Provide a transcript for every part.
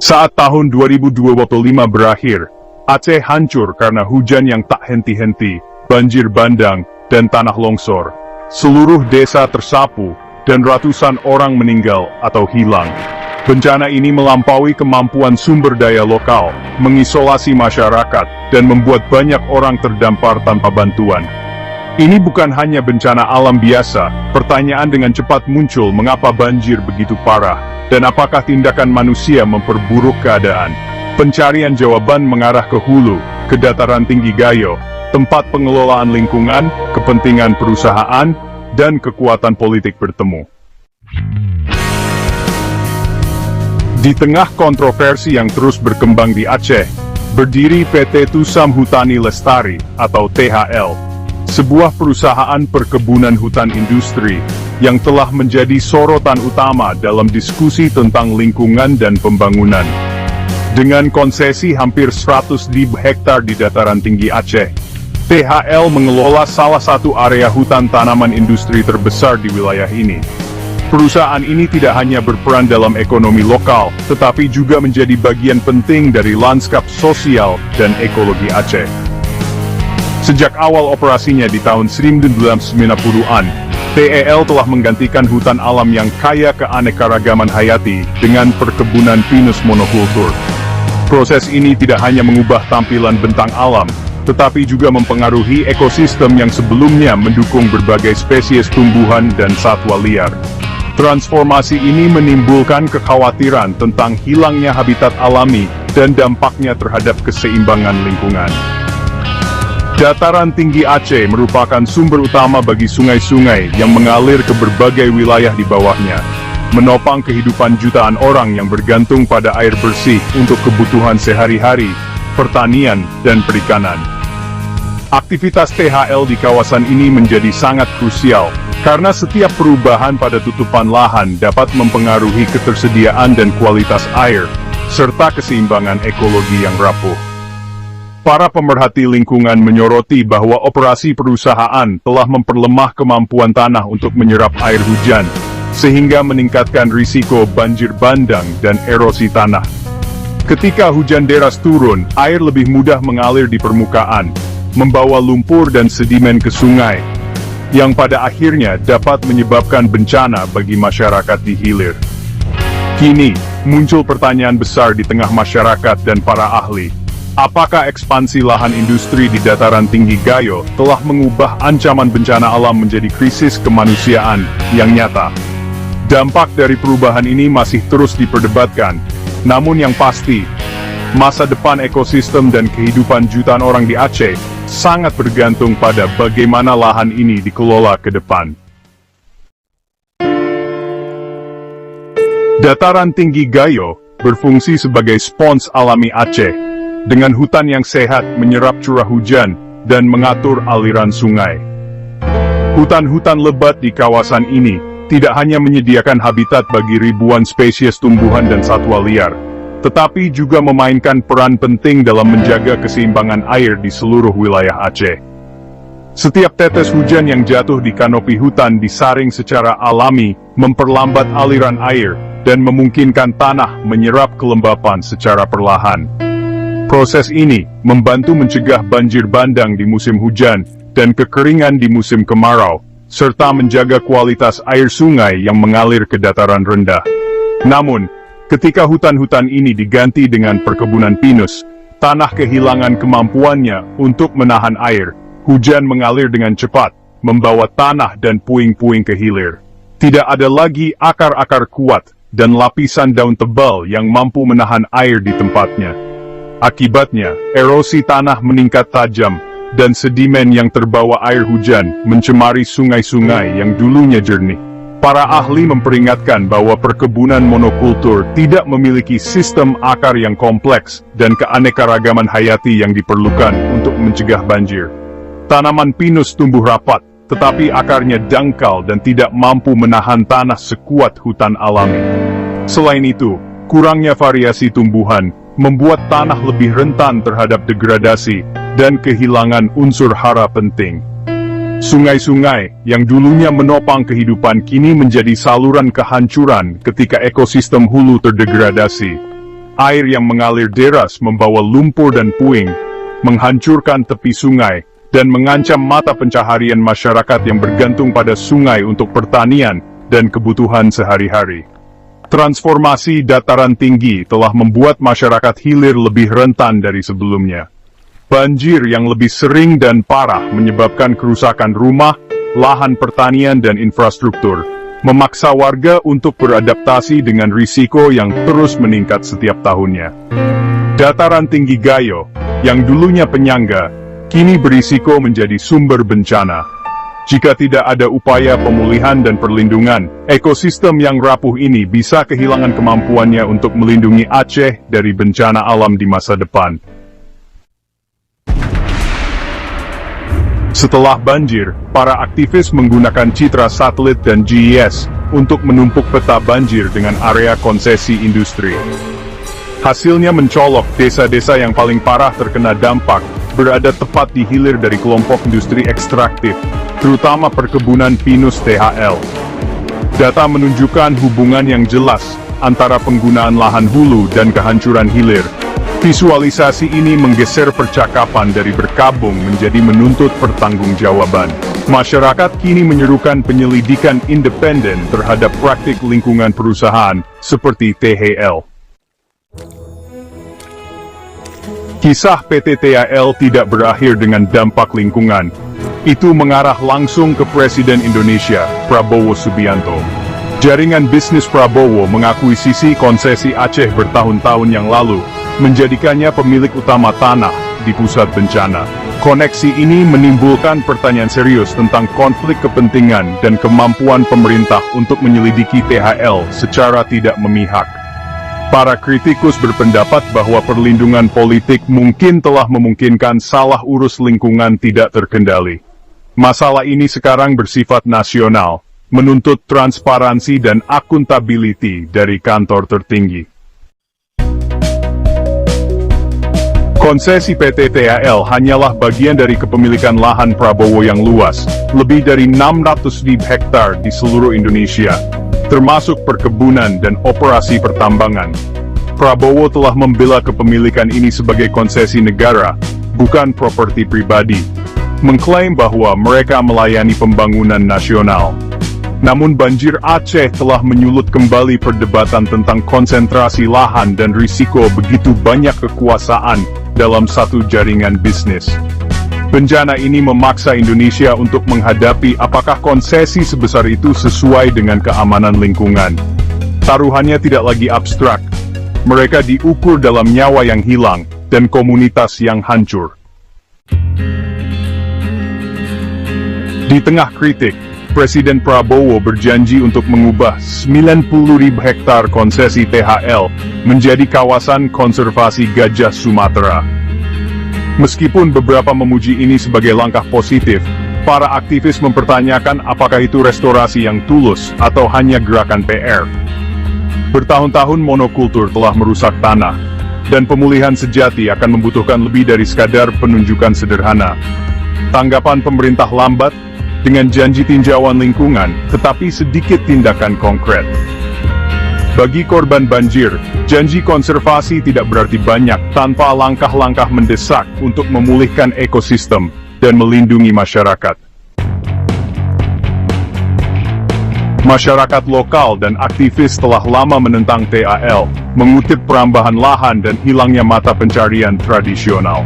Saat tahun 2025 berakhir, Aceh hancur karena hujan yang tak henti-henti, banjir bandang, dan tanah longsor. Seluruh desa tersapu, dan ratusan orang meninggal atau hilang. Bencana ini melampaui kemampuan sumber daya lokal, mengisolasi masyarakat, dan membuat banyak orang terdampar tanpa bantuan. Ini bukan hanya bencana alam biasa, pertanyaan dengan cepat muncul mengapa banjir begitu parah, dan apakah tindakan manusia memperburuk keadaan. Pencarian jawaban mengarah ke hulu, ke dataran tinggi Gayo, tempat pengelolaan lingkungan, kepentingan perusahaan, dan kekuatan politik bertemu. Di tengah kontroversi yang terus berkembang di Aceh, berdiri PT Tusam Hutani Lestari atau THL, sebuah perusahaan perkebunan hutan industri yang telah menjadi sorotan utama dalam diskusi tentang lingkungan dan pembangunan. Dengan konsesi hampir 100.000 hektar di dataran tinggi Aceh, THL mengelola salah satu area hutan tanaman industri terbesar di wilayah ini. Perusahaan ini tidak hanya berperan dalam ekonomi lokal, tetapi juga menjadi bagian penting dari lanskap sosial dan ekologi Aceh. Sejak awal operasinya di tahun 1990-an, THL telah menggantikan hutan alam yang kaya keanekaragaman hayati dengan perkebunan pinus monokultur. Proses ini tidak hanya mengubah tampilan bentang alam, tetapi juga mempengaruhi ekosistem yang sebelumnya mendukung berbagai spesies tumbuhan dan satwa liar. Transformasi ini menimbulkan kekhawatiran tentang hilangnya habitat alami dan dampaknya terhadap keseimbangan lingkungan. Dataran tinggi Aceh merupakan sumber utama bagi sungai-sungai yang mengalir ke berbagai wilayah di bawahnya, menopang kehidupan jutaan orang yang bergantung pada air bersih untuk kebutuhan sehari-hari, pertanian, dan perikanan. Aktivitas THL di kawasan ini menjadi sangat krusial, karena setiap perubahan pada tutupan lahan dapat mempengaruhi ketersediaan dan kualitas air, serta keseimbangan ekologi yang rapuh. Para pemerhati lingkungan menyoroti bahwa operasi perusahaan telah memperlemah kemampuan tanah untuk menyerap air hujan, sehingga meningkatkan risiko banjir bandang dan erosi tanah. Ketika hujan deras turun, air lebih mudah mengalir di permukaan, membawa lumpur dan sedimen ke sungai, yang pada akhirnya dapat menyebabkan bencana bagi masyarakat di hilir. Kini, muncul pertanyaan besar di tengah masyarakat dan para ahli. Apakah ekspansi lahan industri di dataran tinggi Gayo telah mengubah ancaman bencana alam menjadi krisis kemanusiaan yang nyata? Dampak dari perubahan ini masih terus diperdebatkan, namun yang pasti, masa depan ekosistem dan kehidupan jutaan orang di Aceh sangat bergantung pada bagaimana lahan ini dikelola ke depan. Dataran tinggi Gayo berfungsi sebagai spons alami Aceh, dengan hutan yang sehat menyerap curah hujan dan mengatur aliran sungai. Hutan-hutan lebat di kawasan ini tidak hanya menyediakan habitat bagi ribuan spesies tumbuhan dan satwa liar, tetapi juga memainkan peran penting dalam menjaga keseimbangan air di seluruh wilayah Aceh. Setiap tetes hujan yang jatuh di kanopi hutan disaring secara alami, memperlambat aliran air, dan memungkinkan tanah menyerap kelembapan secara perlahan. Proses ini membantu mencegah banjir bandang di musim hujan dan kekeringan di musim kemarau, serta menjaga kualitas air sungai yang mengalir ke dataran rendah. Namun, ketika hutan-hutan ini diganti dengan perkebunan pinus, tanah kehilangan kemampuannya untuk menahan air. Hujan mengalir dengan cepat, membawa tanah dan puing-puing ke hilir. Tidak ada lagi akar-akar kuat dan lapisan daun tebal yang mampu menahan air di tempatnya. Akibatnya, erosi tanah meningkat tajam, dan sedimen yang terbawa air hujan mencemari sungai-sungai yang dulunya jernih. Para ahli memperingatkan bahwa perkebunan monokultur tidak memiliki sistem akar yang kompleks dan keanekaragaman hayati yang diperlukan untuk mencegah banjir. Tanaman pinus tumbuh rapat, tetapi akarnya dangkal dan tidak mampu menahan tanah sekuat hutan alami. Selain itu, kurangnya variasi tumbuhan membuat tanah lebih rentan terhadap degradasi dan kehilangan unsur hara penting. Sungai-sungai yang dulunya menopang kehidupan kini menjadi saluran kehancuran ketika ekosistem hulu terdegradasi. Air yang mengalir deras membawa lumpur dan puing, menghancurkan tepi sungai, dan mengancam mata pencaharian masyarakat yang bergantung pada sungai untuk pertanian dan kebutuhan sehari-hari. Transformasi dataran tinggi telah membuat masyarakat hilir lebih rentan dari sebelumnya. Banjir yang lebih sering dan parah menyebabkan kerusakan rumah, lahan pertanian dan infrastruktur, memaksa warga untuk beradaptasi dengan risiko yang terus meningkat setiap tahunnya. Dataran tinggi Gayo, yang dulunya penyangga, kini berisiko menjadi sumber bencana. Jika tidak ada upaya pemulihan dan perlindungan, ekosistem yang rapuh ini bisa kehilangan kemampuannya untuk melindungi Aceh dari bencana alam di masa depan. Setelah banjir, para aktivis menggunakan citra satelit dan GIS untuk menumpuk peta banjir dengan area konsesi industri. Hasilnya mencolok desa-desa yang paling parah terkena dampak, berada tepat di hilir dari kelompok industri ekstraktif, terutama perkebunan pinus THL. Data menunjukkan hubungan yang jelas antara penggunaan lahan hulu dan kehancuran hilir. Visualisasi ini menggeser percakapan dari berkabung menjadi menuntut pertanggungjawaban. Masyarakat kini menyerukan penyelidikan independen terhadap praktik lingkungan perusahaan seperti THL. Kisah PT THL tidak berakhir dengan dampak lingkungan. Itu mengarah langsung ke Presiden Indonesia, Prabowo Subianto. Jaringan bisnis Prabowo mengakuisisi konsesi Aceh bertahun-tahun yang lalu, menjadikannya pemilik utama tanah di pusat bencana. Koneksi ini menimbulkan pertanyaan serius tentang konflik kepentingan dan kemampuan pemerintah untuk menyelidiki THL secara tidak memihak. Para kritikus berpendapat bahwa perlindungan politik mungkin telah memungkinkan salah urus lingkungan tidak terkendali. Masalah ini sekarang bersifat nasional, menuntut transparansi dan akuntability dari kantor tertinggi. Konsesi PT THL hanyalah bagian dari kepemilikan lahan Prabowo yang luas, lebih dari 600.000 hektar di seluruh Indonesia, termasuk perkebunan dan operasi pertambangan. Prabowo telah membela kepemilikan ini sebagai konsesi negara, bukan properti pribadi, mengklaim bahwa mereka melayani pembangunan nasional. Namun banjir Aceh telah menyulut kembali perdebatan tentang konsentrasi lahan dan risiko begitu banyak kekuasaan dalam satu jaringan bisnis. Bencana ini memaksa Indonesia untuk menghadapi apakah konsesi sebesar itu sesuai dengan keamanan lingkungan. Taruhannya tidak lagi abstrak. Mereka diukur dalam nyawa yang hilang dan komunitas yang hancur. Di tengah kritik, Presiden Prabowo berjanji untuk mengubah 90.000 hektar konsesi THL menjadi kawasan konservasi gajah Sumatera. Meskipun beberapa memuji ini sebagai langkah positif, para aktivis mempertanyakan apakah itu restorasi yang tulus atau hanya gerakan PR. Bertahun-tahun monokultur telah merusak tanah, dan pemulihan sejati akan membutuhkan lebih dari sekadar penunjukan sederhana. Tanggapan pemerintah lambat, dengan janji tinjauan lingkungan, tetapi sedikit tindakan konkret. Bagi korban banjir, janji konservasi tidak berarti banyak tanpa langkah-langkah mendesak untuk memulihkan ekosistem dan melindungi masyarakat. Masyarakat lokal dan aktivis telah lama menentang THL, mengutip perambahan lahan dan hilangnya mata pencarian tradisional.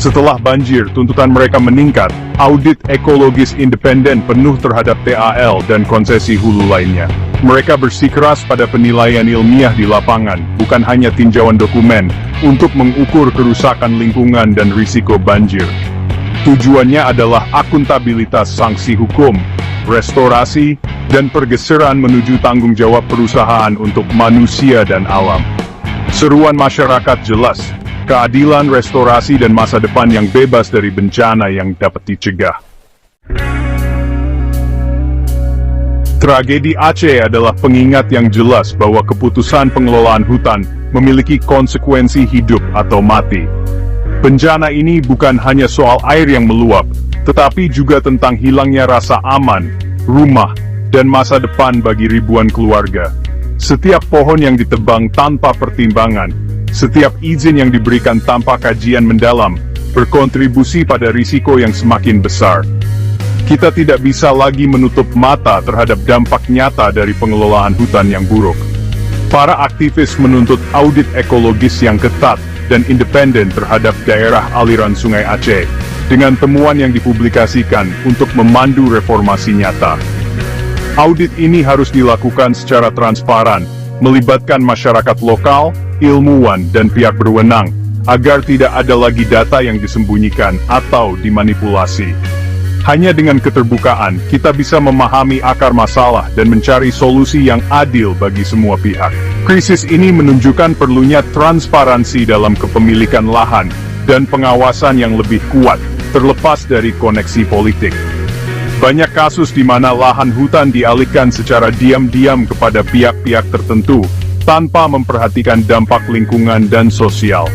Setelah banjir, tuntutan mereka meningkat, audit ekologis independen penuh terhadap THL dan konsesi hulu lainnya. Mereka bersikeras pada penilaian ilmiah di lapangan, bukan hanya tinjauan dokumen, untuk mengukur kerusakan lingkungan dan risiko banjir. Tujuannya adalah akuntabilitas sanksi hukum, restorasi, dan pergeseran menuju tanggung jawab perusahaan untuk manusia dan alam. Seruan masyarakat jelas, keadilan, restorasi, dan masa depan yang bebas dari bencana yang dapat dicegah. Tragedi Aceh adalah pengingat yang jelas bahwa keputusan pengelolaan hutan memiliki konsekuensi hidup atau mati. Bencana ini bukan hanya soal air yang meluap, tetapi juga tentang hilangnya rasa aman, rumah, dan masa depan bagi ribuan keluarga. Setiap pohon yang ditebang tanpa pertimbangan, setiap izin yang diberikan tanpa kajian mendalam, berkontribusi pada risiko yang semakin besar. Kita tidak bisa lagi menutup mata terhadap dampak nyata dari pengelolaan hutan yang buruk. Para aktivis menuntut audit ekologis yang ketat dan independen terhadap daerah aliran Sungai Aceh, dengan temuan yang dipublikasikan untuk memandu reformasi nyata. Audit ini harus dilakukan secara transparan, melibatkan masyarakat lokal, ilmuwan, dan pihak berwenang, agar tidak ada lagi data yang disembunyikan atau dimanipulasi. Hanya dengan keterbukaan, kita bisa memahami akar masalah dan mencari solusi yang adil bagi semua pihak. Krisis ini menunjukkan perlunya transparansi dalam kepemilikan lahan, dan pengawasan yang lebih kuat, terlepas dari koneksi politik. Banyak kasus di mana lahan hutan dialihkan secara diam-diam kepada pihak-pihak tertentu, tanpa memperhatikan dampak lingkungan dan sosial.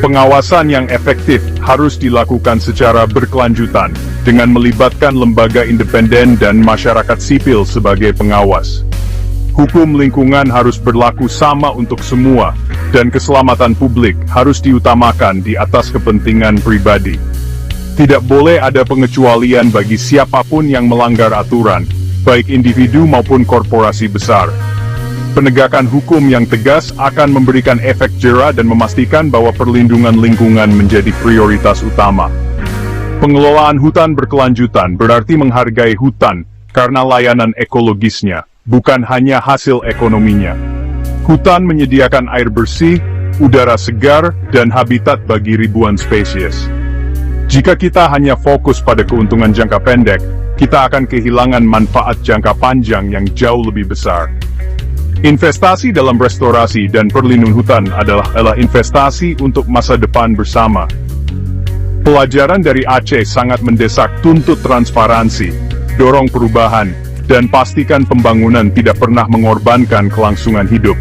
Pengawasan yang efektif harus dilakukan secara berkelanjutan, dengan melibatkan lembaga independen dan masyarakat sipil sebagai pengawas. Hukum lingkungan harus berlaku sama untuk semua, dan keselamatan publik harus diutamakan di atas kepentingan pribadi. Tidak boleh ada pengecualian bagi siapapun yang melanggar aturan, baik individu maupun korporasi besar. Penegakan hukum yang tegas akan memberikan efek jera dan memastikan bahwa perlindungan lingkungan menjadi prioritas utama. Pengelolaan hutan berkelanjutan berarti menghargai hutan, karena layanan ekologisnya, bukan hanya hasil ekonominya. Hutan menyediakan air bersih, udara segar, dan habitat bagi ribuan spesies. Jika kita hanya fokus pada keuntungan jangka pendek, kita akan kehilangan manfaat jangka panjang yang jauh lebih besar. Investasi dalam restorasi dan perlindungan hutan adalah investasi untuk masa depan bersama. Pelajaran dari Aceh sangat mendesak, tuntut transparansi, dorong perubahan, dan pastikan pembangunan tidak pernah mengorbankan kelangsungan hidup.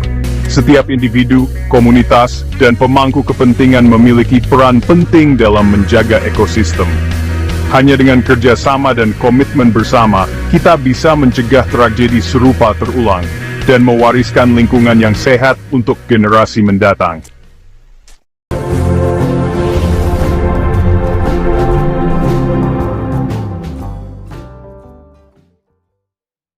Setiap individu, komunitas, dan pemangku kepentingan memiliki peran penting dalam menjaga ekosistem. Hanya dengan kerjasama dan komitmen bersama, kita bisa mencegah tragedi serupa terulang, dan mewariskan lingkungan yang sehat untuk generasi mendatang.